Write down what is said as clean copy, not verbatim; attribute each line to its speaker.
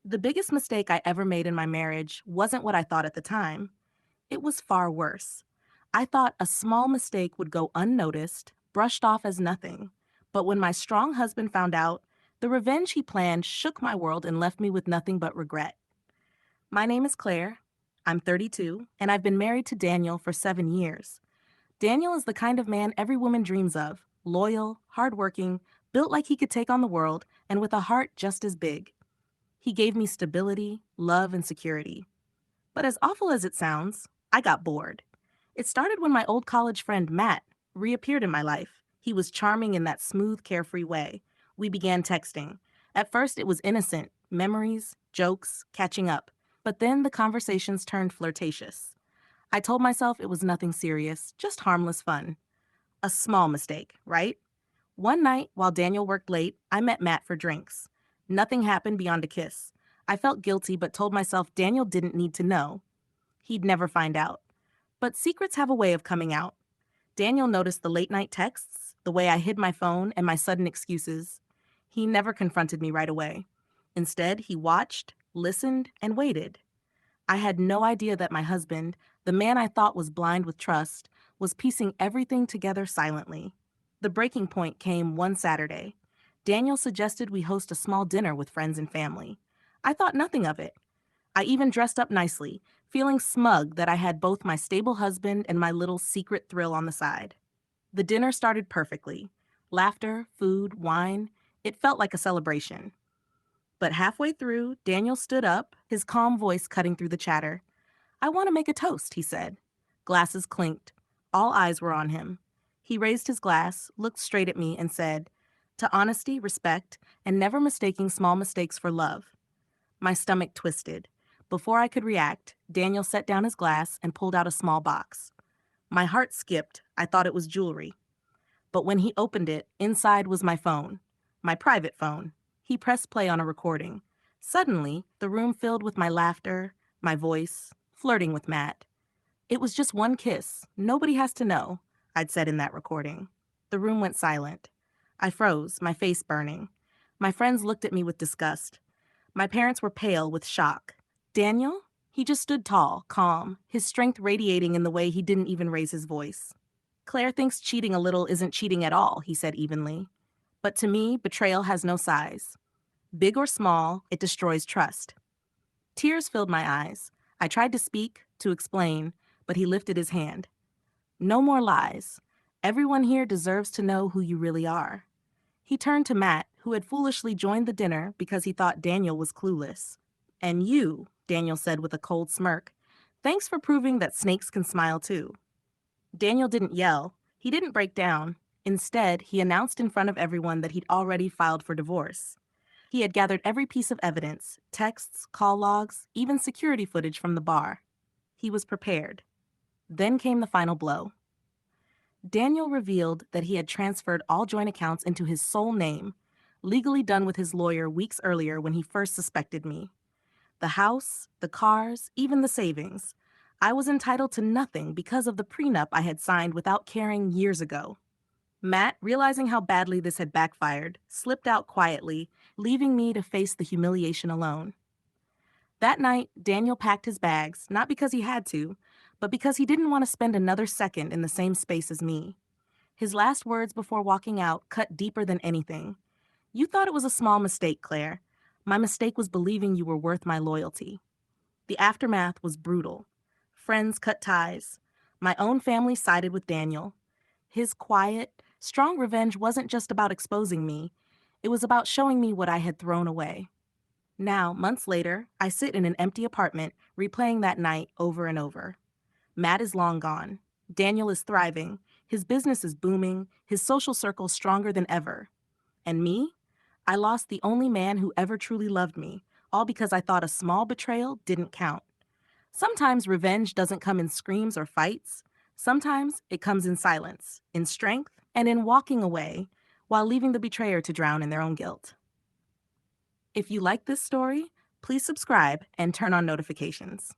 Speaker 1: The biggest mistake I ever made in my marriage wasn't what I thought at the time. It was far worse. I thought a small mistake would go unnoticed, brushed off as nothing. But when my strong husband found out, the revenge he planned shook my world and left me with nothing but regret. My name is Claire. I'm 32, and I've been married to Daniel for 7 years. Daniel is the kind of man every woman dreams of: loyal, hardworking, built like he could take on the world, and with a heart just as big. He gave me stability, love, and security. But as awful as it sounds, I got bored. It started when my old college friend Matt reappeared in my life. He was charming in that smooth, carefree way. We began texting. At first, it was innocent memories, jokes, catching up. But then the conversations turned flirtatious. I told myself it was nothing serious, just harmless fun. A small mistake, right? One night, while Daniel worked late, I met Matt for drinks. Nothing happened beyond a kiss. I felt guilty but told myself Daniel didn't need to know. He'd never find out. But secrets have a way of coming out. Daniel noticed the late night texts, the way I hid my phone, and my sudden excuses. He never confronted me right away. Instead, he watched, listened, and waited. I had no idea that my husband, the man I thought was blind with trust, was piecing everything together silently. The breaking point came one Saturday. Daniel suggested we host a small dinner with friends and family. I thought nothing of it. I even dressed up nicely, feeling smug that I had both my stable husband and my little secret thrill on the side. The dinner started perfectly. Laughter, food, wine. It felt like a celebration. But halfway through, Daniel stood up, his calm voice cutting through the chatter. "I want to make a toast," he said. Glasses clinked. All eyes were on him. He raised his glass, looked straight at me, and said, "To honesty, respect, and never mistaking small mistakes for love." My stomach twisted. Before I could react, Daniel set down his glass and pulled out a small box. My heart skipped. I thought it was jewelry. But when he opened it, inside was my phone. My private phone. He pressed play on a recording. Suddenly, the room filled with my laughter, my voice, flirting with Matt. "It was just one kiss. Nobody has to know," I'd said in that recording. The room went silent. I froze, my face burning. My friends looked at me with disgust. My parents were pale with shock. Daniel? He just stood tall, calm, his strength radiating in the way he didn't even raise his voice. "Claire thinks cheating a little isn't cheating at all," he said evenly. "But to me, betrayal has no size. Big or small, it destroys trust." Tears filled my eyes. I tried to speak, to explain, but he lifted his hand. "No more lies. Everyone here deserves to know who you really are." He turned to Matt, who had foolishly joined the dinner because he thought Daniel was clueless. "And you," Daniel said with a cold smirk, "thanks for proving that snakes can smile too." Daniel didn't yell. He didn't break down. Instead, he announced in front of everyone that he'd already filed for divorce. He had gathered every piece of evidence, texts, call logs, even security footage from the bar. He was prepared. Then came the final blow. Daniel revealed that he had transferred all joint accounts into his sole name, legally done with his lawyer weeks earlier when he first suspected me. The house, the cars, even the savings. I was entitled to nothing because of the prenup I had signed without caring years ago. Matt, realizing how badly this had backfired, slipped out quietly, leaving me to face the humiliation alone. That night, Daniel packed his bags, not because he had to, but because he didn't want to spend another second in the same space as me. His last words before walking out cut deeper than anything. "You thought it was a small mistake, Claire. My mistake was believing you were worth my loyalty." The aftermath was brutal. Friends cut ties. My own family sided with Daniel. His quiet, strong revenge wasn't just about exposing me. It was about showing me what I had thrown away. Now, months later, I sit in an empty apartment, replaying that night over and over. Matt is long gone. Daniel is thriving. His business is booming, his social circle stronger than ever. And me? I lost the only man who ever truly loved me, all because I thought a small betrayal didn't count. Sometimes revenge doesn't come in screams or fights. Sometimes it comes in silence, in strength, and in walking away while leaving the betrayer to drown in their own guilt. If you like this story, please subscribe and turn on notifications.